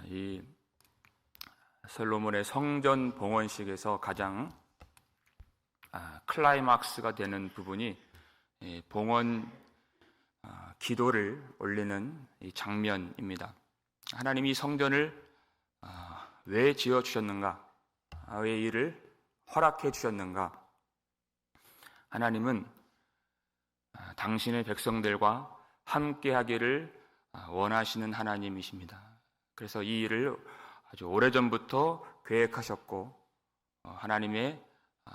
이 솔로몬의 성전 봉헌식에서 가장 클라이막스가 되는 부분이 봉헌 기도를 올리는 이 장면입니다. 하나님이 성전을 왜 지어 주셨는가? 왜 이를 허락해 주셨는가? 하나님은 당신의 백성들과 함께하기를 원하시는 하나님이십니다. 그래서 이 일을 아주 오래전부터 계획하셨고 하나님의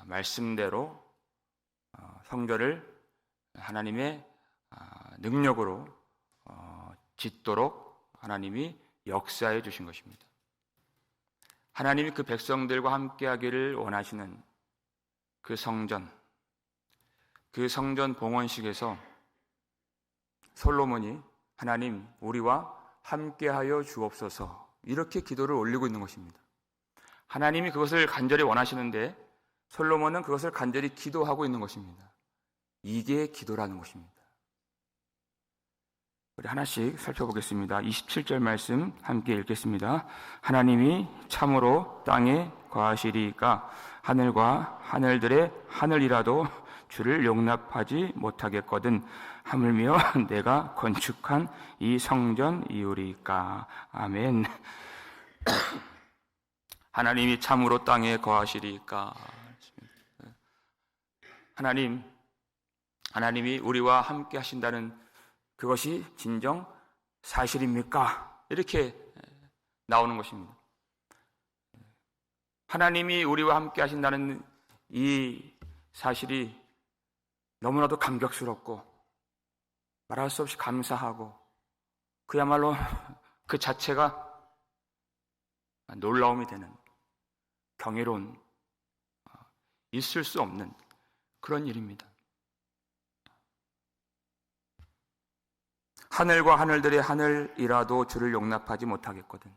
말씀대로 성전을 하나님의 능력으로 짓도록 하나님이 역사해 주신 것입니다. 하나님이 그 백성들과 함께하기를 원하시는 그 성전 봉헌식에서 솔로몬이 하나님 우리와 함께하여 주옵소서 이렇게 기도를 올리고 있는 것입니다. 하나님이 그것을 간절히 원하시는데 솔로몬은 그것을 간절히 기도하고 있는 것입니다. 이게 기도라는 것입니다. 우리 하나씩 살펴보겠습니다. 27절 말씀 함께 읽겠습니다. 하나님이 참으로 땅에 거하시리이까 하늘과 하늘들의 하늘이라도 주를 용납하지 못하겠거든 하물며 내가 건축한 이 성전이오리이까. 아멘. 하나님이 참으로 땅에 거하시리이까. 하나님이 우리와 함께 하신다는 그것이 진정 사실입니까? 이렇게 나오는 것입니다. 하나님이 우리와 함께 하신다는 이 사실이 너무나도 감격스럽고 말할 수 없이 감사하고 그야말로 그 자체가 놀라움이 되는 경이로운 있을 수 없는 그런 일입니다. 하늘과 하늘들의 하늘이라도 주를 용납하지 못하겠거든.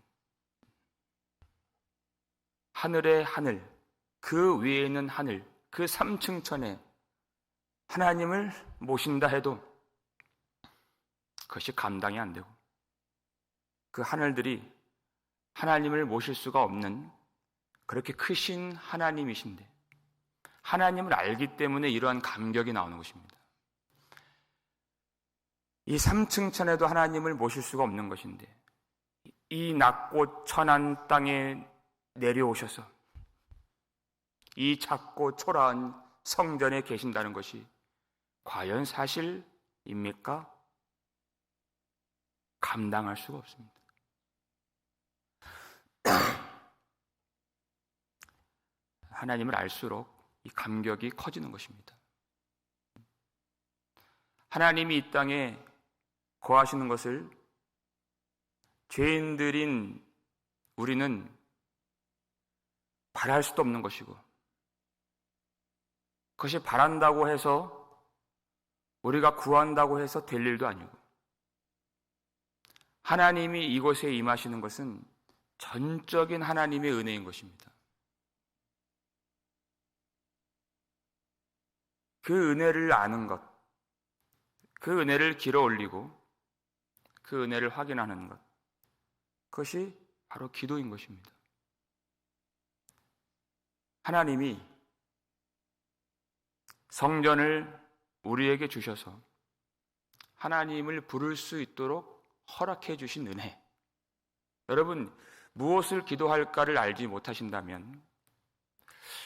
하늘의 하늘, 그 위에 있는 하늘, 그 삼층천에 하나님을 모신다 해도 그것이 감당이 안 되고 그 하늘들이 하나님을 모실 수가 없는 그렇게 크신 하나님이신데 하나님을 알기 때문에 이러한 감격이 나오는 것입니다. 이 삼층천에도 하나님을 모실 수가 없는 것인데 이 낮고 천한 땅에 내려오셔서 이 작고 초라한 성전에 계신다는 것이 과연 사실입니까? 감당할 수가 없습니다. 하나님을 알수록 이 감격이 커지는 것입니다. 하나님이 이 땅에 거하시는 것을 죄인들인 우리는 바랄 수도 없는 것이고 그것이 바란다고 해서 우리가 구한다고 해서 될 일도 아니고 하나님이 이곳에 임하시는 것은 전적인 하나님의 은혜인 것입니다. 그 은혜를 아는 것, 그 은혜를 길어 올리고 그 은혜를 확인하는 것, 그것이 바로 기도인 것입니다. 하나님이 성전을 우리에게 주셔서 하나님을 부를 수 있도록 허락해 주신 은혜. 여러분, 무엇을 기도할까를 알지 못하신다면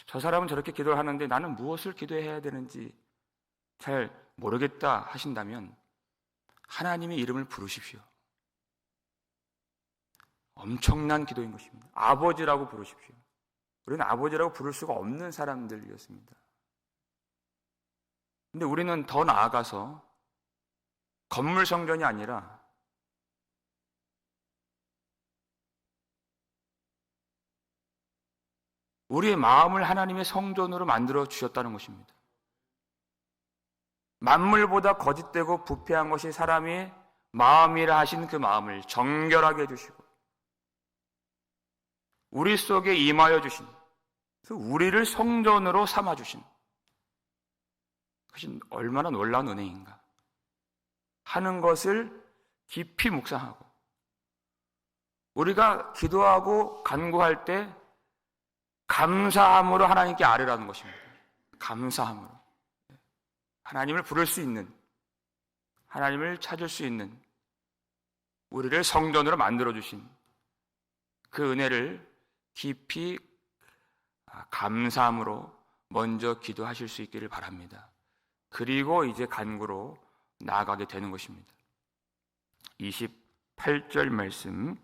저 사람은 저렇게 기도를 하는데 나는 무엇을 기도해야 되는지 잘 모르겠다 하신다면 하나님의 이름을 부르십시오. 엄청난 기도인 것입니다. 아버지라고 부르십시오. 우리는 아버지라고 부를 수가 없는 사람들이었습니다. 근데 우리는 더 나아가서 건물 성전이 아니라 우리의 마음을 하나님의 성전으로 만들어 주셨다는 것입니다. 만물보다 거짓되고 부패한 것이 사람의 마음이라 하신 그 마음을 정결하게 해주시고 우리 속에 임하여 주신, 그래서 우리를 성전으로 삼아주신 그것이 얼마나 놀라운 은혜인가 하는 것을 깊이 묵상하고 우리가 기도하고 간구할 때 감사함으로 하나님께 아뢰라는 것입니다. 감사함으로. 하나님을 부를 수 있는, 하나님을 찾을 수 있는, 우리를 성전으로 만들어주신 그 은혜를 깊이 감사함으로 먼저 기도하실 수 있기를 바랍니다. 그리고 이제 간구로 나아가게 되는 것입니다. 28절 말씀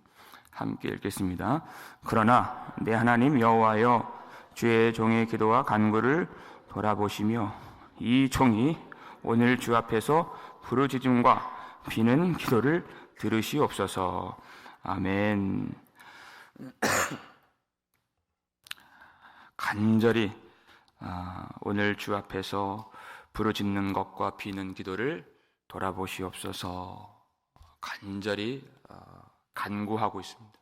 함께 읽겠습니다. 그러나 내 하나님 여호와여, 주의 종의 기도와 간구를 돌아보시며 이 종이 오늘 주 앞에서 부르짖음과 비는 기도를 들으시옵소서. 아멘. 간절히 오늘 주 앞에서 부르짖는 것과 비는 기도를 돌아보시옵소서. 간절히 간구하고 있습니다.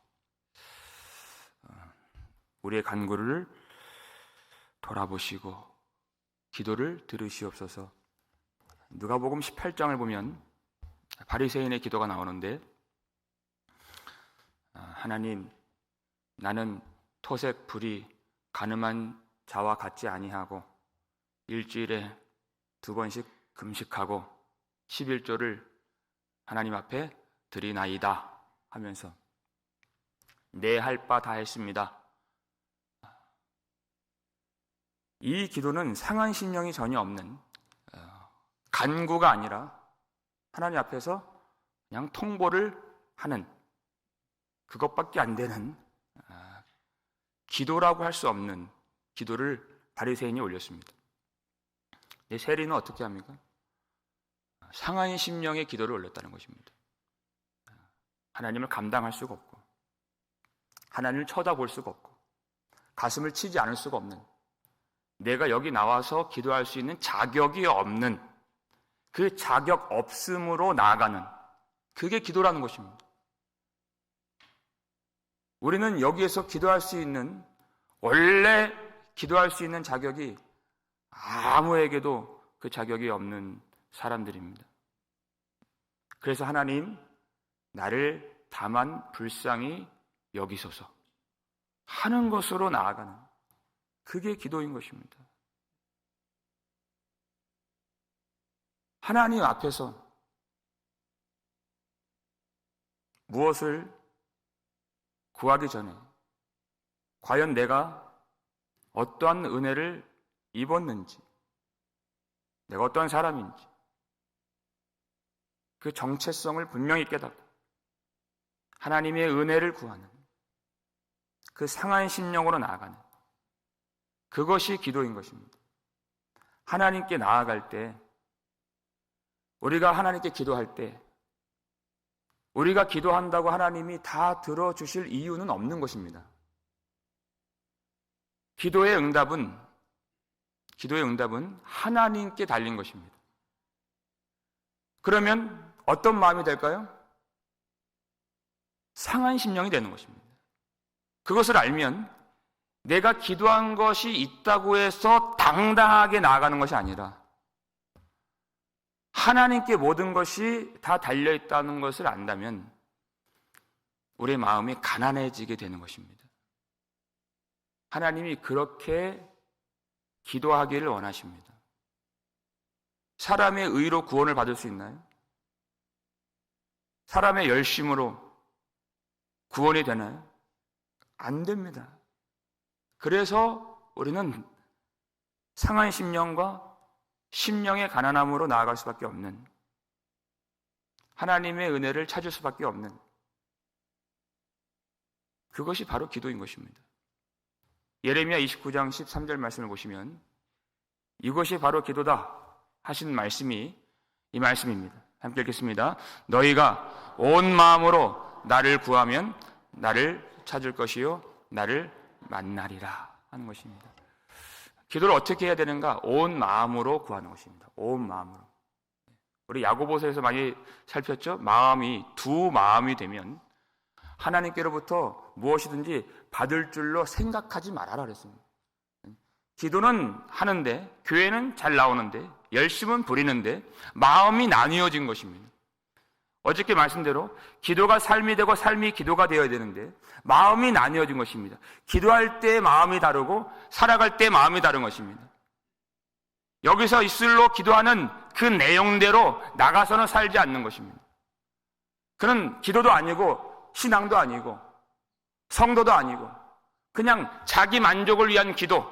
우리의 간구를 돌아보시고 기도를 들으시옵소서. 누가복음 18장을 보면 바리새인의 기도가 나오는데, 하나님, 나는 토색 불이 가늠한 자와 같지 아니하고 일주일에 2번씩 금식하고 11조를 하나님 앞에 드리나이다 하면서 내 할 바 다 했습니다. 이 기도는 상한 심령이 전혀 없는 간구가 아니라 하나님 앞에서 그냥 통보를 하는, 그것밖에 안 되는 기도라고 할 수 없는 기도를 바리새인이 올렸습니다. 세리는 어떻게 합니까? 상한 심령의 기도를 올렸다는 것입니다. 하나님을 감당할 수가 없고, 하나님을 쳐다볼 수가 없고, 가슴을 치지 않을 수가 없는, 내가 여기 나와서 기도할 수 있는 자격이 없는, 그 자격 없음으로 나아가는, 그게 기도라는 것입니다. 우리는 여기에서 기도할 수 있는, 원래 기도할 수 있는 자격이 아무에게도 그 자격이 없는 사람들입니다. 그래서 하나님, 나를 다만 불쌍히 여기소서 하는 것으로 나아가는, 그게 기도인 것입니다. 하나님 앞에서 무엇을 구하기 전에 과연 내가 어떠한 은혜를 입었는지, 내가 어떠한 사람인지 그 정체성을 분명히 깨닫고 하나님의 은혜를 구하는, 그 상한 심령으로 나아가는, 그것이 기도인 것입니다. 하나님께 나아갈 때, 우리가 하나님께 기도할 때, 우리가 기도한다고 하나님이 다 들어주실 이유는 없는 것입니다. 기도의 응답은 하나님께 달린 것입니다. 그러면 어떤 마음이 될까요? 상한 심령이 되는 것입니다. 그것을 알면 내가 기도한 것이 있다고 해서 당당하게 나아가는 것이 아니라 하나님께 모든 것이 다 달려있다는 것을 안다면 우리의 마음이 가난해지게 되는 것입니다. 하나님이 그렇게 기도하기를 원하십니다. 사람의 의로 구원을 받을 수 있나요? 사람의 열심으로 구원이 되나요? 안 됩니다. 그래서 우리는 상한 심령과 심령의 가난함으로 나아갈 수밖에 없는, 하나님의 은혜를 찾을 수밖에 없는, 그것이 바로 기도인 것입니다. 예레미야 29장 13절 말씀을 보시면 이것이 바로 기도다 하신 말씀이 이 말씀입니다. 함께 읽겠습니다. 너희가 온 마음으로 나를 구하면 나를 찾을 것이요 나를 만나리라 하는 것입니다. 기도를 어떻게 해야 되는가? 온 마음으로 구하는 것입니다. 온 마음으로. 우리 야고보서에서 많이 살폈죠? 마음이 두 마음이 되면 하나님께로부터 무엇이든지 받을 줄로 생각하지 말아라 그랬습니다. 기도는 하는데, 교회는 잘 나오는데, 열심은 부리는데 마음이 나뉘어진 것입니다. 어저께 말씀대로 기도가 삶이 되고 삶이 기도가 되어야 되는데 마음이 나뉘어진 것입니다. 기도할 때 마음이 다르고 살아갈 때 마음이 다른 것입니다. 여기서 이슬로 기도하는 그 내용대로 나가서는 살지 않는 것입니다. 그는 기도도 아니고 신앙도 아니고 성도도 아니고 그냥 자기 만족을 위한 기도,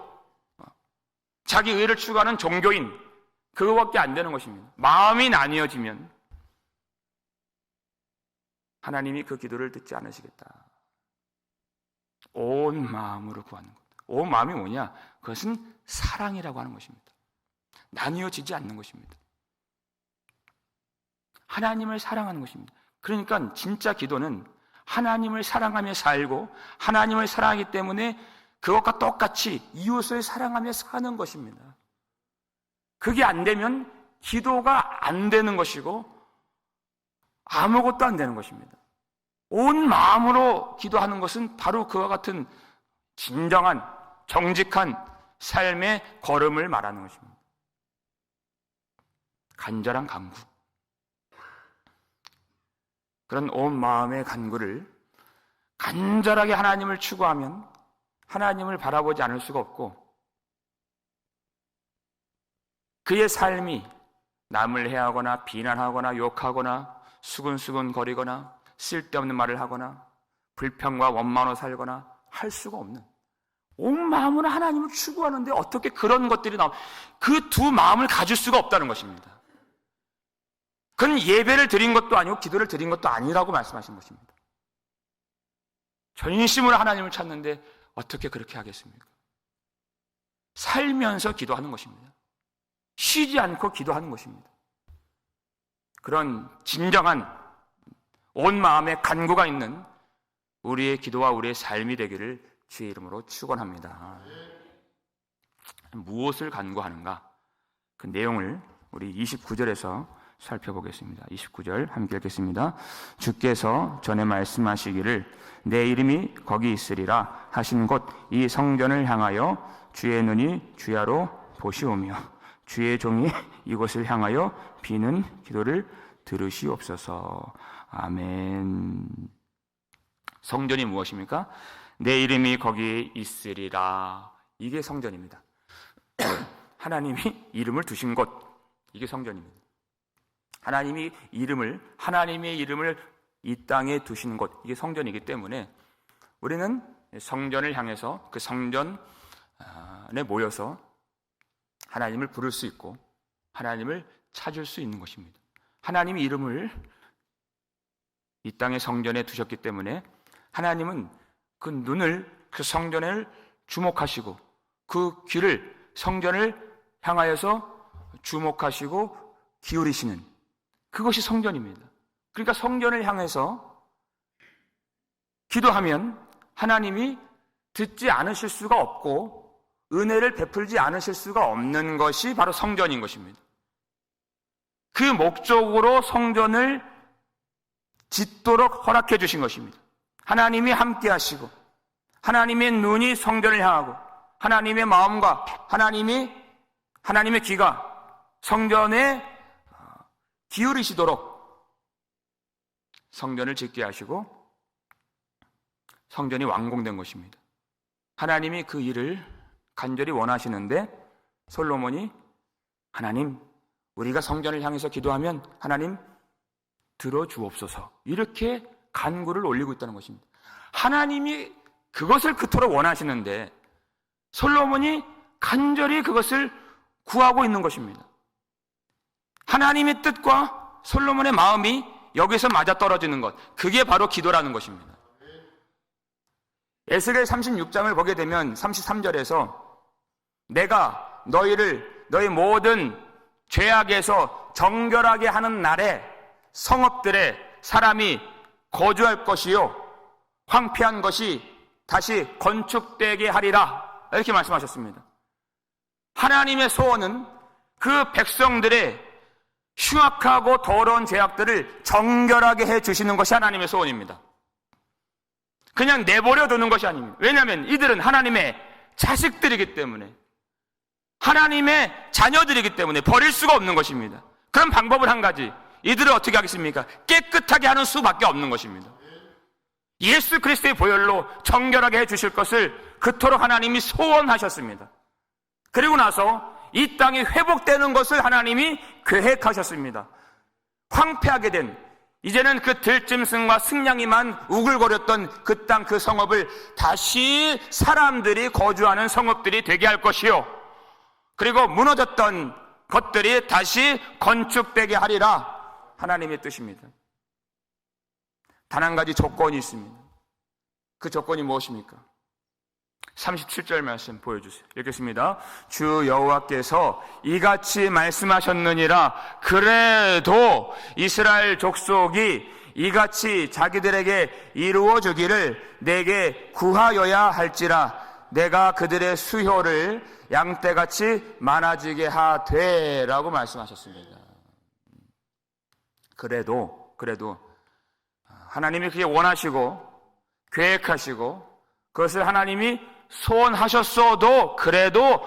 자기 의를 추구하는 종교인, 그거밖에 안 되는 것입니다. 마음이 나뉘어지면 하나님이 그 기도를 듣지 않으시겠다. 온 마음으로 구하는 것. 온 마음이 뭐냐? 그것은 사랑이라고 하는 것입니다. 나뉘어지지 않는 것입니다. 하나님을 사랑하는 것입니다. 그러니까 진짜 기도는 하나님을 사랑하며 살고 하나님을 사랑하기 때문에 그것과 똑같이 이웃을 사랑하며 사는 것입니다. 그게 안 되면 기도가 안 되는 것이고 아무것도 안 되는 것입니다. 온 마음으로 기도하는 것은 바로 그와 같은 진정한 정직한 삶의 걸음을 말하는 것입니다. 간절한 간구. 그런 온 마음의 간구를 간절하게 하나님을 추구하면 하나님을 바라보지 않을 수가 없고 그의 삶이 남을 해하거나 비난하거나 욕하거나 수근수근 거리거나 쓸데없는 말을 하거나 불평과 원망으로 살거나 할 수가 없는 온 마음으로 하나님을 추구하는데 어떻게 그런 것들이 그 두 마음을 가질 수가 없다는 것입니다. 그건 예배를 드린 것도 아니고 기도를 드린 것도 아니라고 말씀하신 것입니다. 전심으로 하나님을 찾는데 어떻게 그렇게 하겠습니까? 살면서 기도하는 것입니다. 쉬지 않고 기도하는 것입니다. 그런 진정한 온 마음의 간구가 있는 우리의 기도와 우리의 삶이 되기를 주의 이름으로 축원합니다. 무엇을 간구하는가? 그 내용을 우리 29절에서 살펴보겠습니다. 29절 함께 읽겠습니다. 주께서 전에 말씀하시기를 내 이름이 거기 있으리라 하신 곳 이 성전을 향하여 주의 눈이 주야로 보시오며 주의 종이 이곳을 향하여 비는 기도를 들으시옵소서. 아멘. 성전이 무엇입니까? 내 이름이 거기 있으리라. 이게 성전입니다. 하나님이 이름을 두신 곳, 이게 성전입니다. 하나님의 이름을 이 땅에 두신 곳, 이게 성전이기 때문에 우리는 성전을 향해서 그 성전에 모여서 하나님을 부를 수 있고 하나님을 찾을 수 있는 것입니다. 하나님의 이름을 이 땅의 성전에 두셨기 때문에 하나님은 그 눈을 그 성전을 주목하시고 그 귀를 성전을 향하여서 주목하시고 기울이시는 그것이 성전입니다. 그러니까 성전을 향해서 기도하면 하나님이 듣지 않으실 수가 없고 은혜를 베풀지 않으실 수가 없는 것이 바로 성전인 것입니다. 그 목적으로 성전을 짓도록 허락해 주신 것입니다. 하나님이 함께 하시고 하나님의 눈이 성전을 향하고 하나님의 마음과 하나님의 귀가 성전에 기울이시도록 성전을 짓게 하시고 성전이 완공된 것입니다. 하나님이 그 일을 간절히 원하시는데 솔로몬이 하나님, 우리가 성전을 향해서 기도하면 하나님 들어주옵소서 이렇게 간구를 올리고 있다는 것입니다. 하나님이 그것을 그토록 원하시는데 솔로몬이 간절히 그것을 구하고 있는 것입니다. 하나님의 뜻과 솔로몬의 마음이 여기서 맞아떨어지는 것, 그게 바로 기도라는 것입니다. 에스겔 36장을 보게 되면 33절에서 내가 너희 모든 죄악에서 정결하게 하는 날에 성읍들에 사람이 거주할 것이요 황폐한 것이 다시 건축되게 하리라 이렇게 말씀하셨습니다. 하나님의 소원은 그 백성들의 흉악하고 더러운 죄악들을 정결하게 해주시는 것이 하나님의 소원입니다. 그냥 내버려 두는 것이 아닙니다. 왜냐하면 이들은 하나님의 자식들이기 때문에 하나님의 자녀들이기 때문에 버릴 수가 없는 것입니다. 그런 방법을 한 가지, 이들을 어떻게 하겠습니까? 깨끗하게 하는 수밖에 없는 것입니다. 예수 그리스도의 보혈로 정결하게 해주실 것을 그토록 하나님이 소원하셨습니다. 그리고 나서 이 땅이 회복되는 것을 하나님이 계획하셨습니다. 황폐하게 된, 이제는 그 들짐승과 승냥이만 우글거렸던 그 땅, 그 성읍을 다시 사람들이 거주하는 성읍들이 되게 할 것이요, 그리고 무너졌던 것들이 다시 건축되게 하리라, 하나님의 뜻입니다. 단 한 가지 조건이 있습니다. 그 조건이 무엇입니까? 37절 말씀 보여주세요. 읽겠습니다. 주 여호와께서 이같이 말씀하셨느니라. 그래도 이스라엘 족속이 이같이 자기들에게 이루어 주기를 내게 구하여야 할지라. 내가 그들의 수효를 양떼같이 많아지게 하되, 라고 말씀하셨습니다. 그래도 하나님이 그게 원하시고 계획하시고 그것을 하나님이 소원하셨어도, 그래도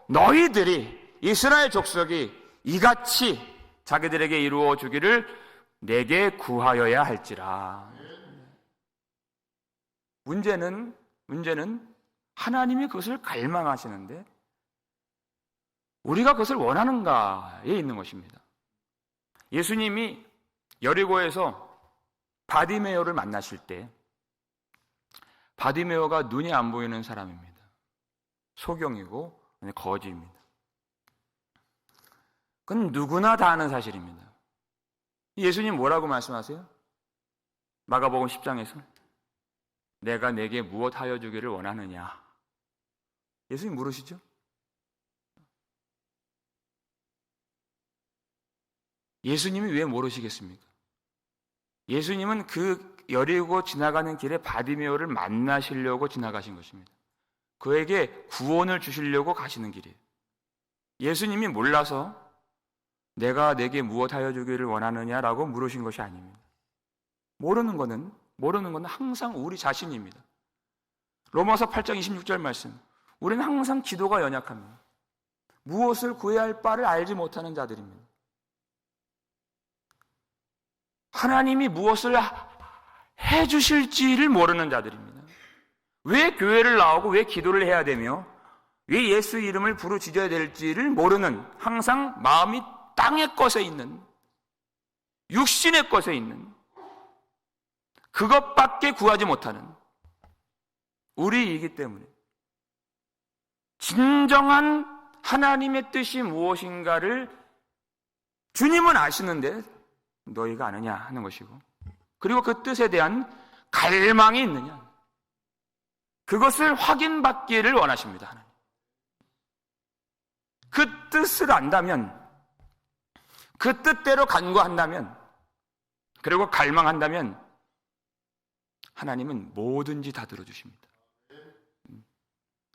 너희들이, 이스라엘 족속이 이같이 자기들에게 이루어 주기를 내게 구하여야 할지라. 문제는 하나님이 그것을 갈망하시는데 우리가 그것을 원하는가에 있는 것입니다. 예수님이 여리고에서 바디메오를 만나실 때, 바디메오가 눈이 안 보이는 사람입니다. 소경이고 거지입니다. 그건 누구나 다 아는 사실입니다. 예수님 뭐라고 말씀하세요? 마가복음 10장에서 내가 내게 무엇 하여 주기를 원하느냐, 예수님 물으시죠? 예수님이 왜 모르시겠습니까? 예수님은 그 여리고 지나가는 길에 바디메오를 만나시려고 지나가신 것입니다. 그에게 구원을 주시려고 가시는 길이에요. 예수님이 몰라서 내가 내게 무엇 하여 주기를 원하느냐라고 물으신 것이 아닙니다. 모르는 것은 항상 우리 자신입니다. 로마서 8장 26절 말씀, 우리는 항상 기도가 연약합니다. 무엇을 구해야 할 바를 알지 못하는 자들입니다. 하나님이 무엇을 해주실지를 모르는 자들입니다. 왜 교회를 나오고 왜 기도를 해야 되며 왜 예수 이름을 부르짖어야 될지를 모르는, 항상 마음이 땅의 것에 있는, 육신의 것에 있는, 그것밖에 구하지 못하는 우리이기 때문에 진정한 하나님의 뜻이 무엇인가를 주님은 아시는데 너희가 아느냐 하는 것이고, 그리고 그 뜻에 대한 갈망이 있느냐, 그것을 확인받기를 원하십니다. 하나님. 그 뜻을 안다면, 그 뜻대로 간구한다면, 그리고 갈망한다면 하나님은 뭐든지 다 들어주십니다.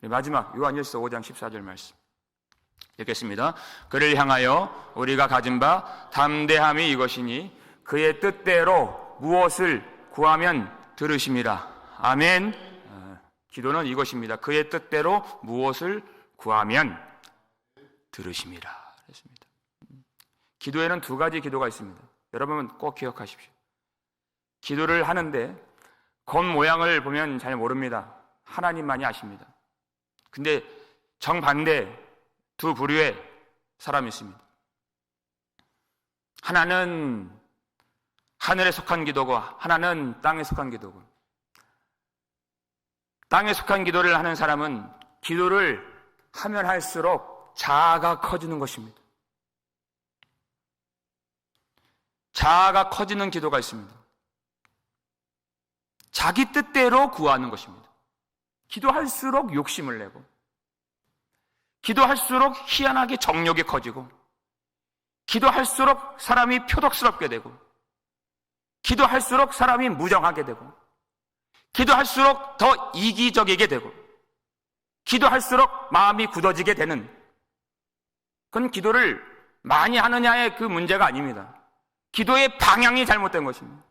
마지막 요한일서 5장 14절 말씀 읽겠습니다. 그를 향하여 우리가 가진 바 담대함이 이것이니 그의 뜻대로 무엇을 구하면 들으심이라. 아멘. 기도는 이것입니다. 그의 뜻대로 무엇을 구하면 들으심이라. 그랬습니다. 기도에는 두 가지 기도가 있습니다. 여러분 꼭 기억하십시오. 기도를 하는데 겉모양을 보면 잘 모릅니다. 하나님만이 아십니다. 근데 정반대 두 부류의 사람이 있습니다. 하나는 하늘에 속한 기도고 하나는 땅에 속한 기도고, 땅에 속한 기도를 하는 사람은 기도를 하면 할수록 자아가 커지는 것입니다. 자아가 커지는 기도가 있습니다. 자기 뜻대로 구하는 것입니다. 기도할수록 욕심을 내고, 기도할수록 희한하게 정욕이 커지고, 기도할수록 사람이 표독스럽게 되고, 기도할수록 사람이 무정하게 되고, 기도할수록 더 이기적이게 되고, 기도할수록 마음이 굳어지게 되는, 그건 기도를 많이 하느냐의 그 문제가 아닙니다. 기도의 방향이 잘못된 것입니다.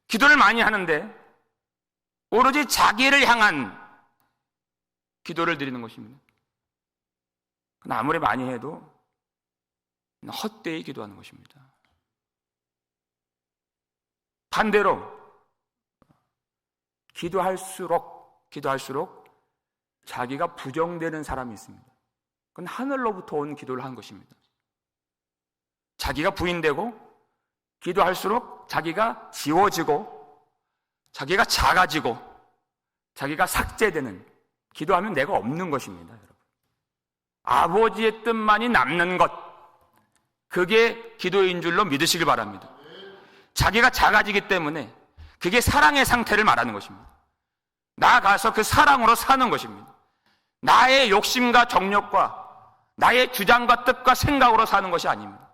기도를 많이 하는데 오로지 자기를 향한 기도를 드리는 것입니다. 아무리 많이 해도 헛되이 기도하는 것입니다. 반대로 기도할수록 자기가 부정되는 사람이 있습니다. 그건 하늘로부터 온 기도를 한 것입니다. 자기가 부인되고 기도할수록 자기가 지워지고 자기가 작아지고 자기가 삭제되는, 기도하면 내가 없는 것입니다. 여러분, 아버지의 뜻만이 남는 것, 그게 기도인 줄로 믿으시길 바랍니다. 자기가 작아지기 때문에 그게 사랑의 상태를 말하는 것입니다. 나아가서 그 사랑으로 사는 것입니다. 나의 욕심과 정욕과 나의 주장과 뜻과 생각으로 사는 것이 아닙니다.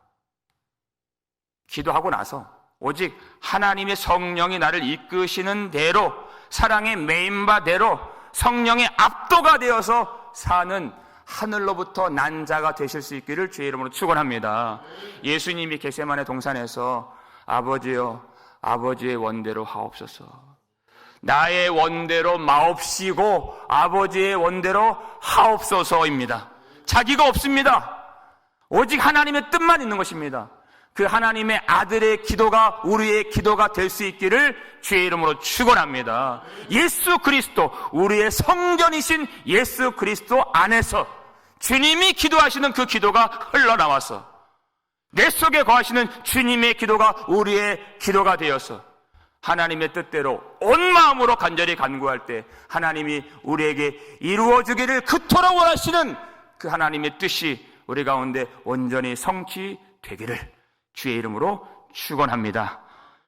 기도하고 나서 오직 하나님의 성령이 나를 이끄시는 대로, 사랑의 메인바대로 성령의 압도가 되어서 사는 하늘로부터 난 자가 되실 수 있기를 주의 이름으로 축원합니다. 예수님이 겟세마네 동산에서 아버지여, 아버지의 원대로 하옵소서, 나의 원대로 마옵시고 아버지의 원대로 하옵소서입니다. 자기가 없습니다. 오직 하나님의 뜻만 있는 것입니다. 그 하나님의 아들의 기도가 우리의 기도가 될 수 있기를 주의 이름으로 축원합니다. 예수 그리스도, 우리의 성전이신 예수 그리스도 안에서 주님이 기도하시는 그 기도가 흘러나와서 내 속에 거하시는 주님의 기도가 우리의 기도가 되어서 하나님의 뜻대로 온 마음으로 간절히 간구할 때 하나님이 우리에게 이루어주기를 그토록 원하시는 그 하나님의 뜻이 우리 가운데 온전히 성취되기를 주의 이름으로 축원합니다.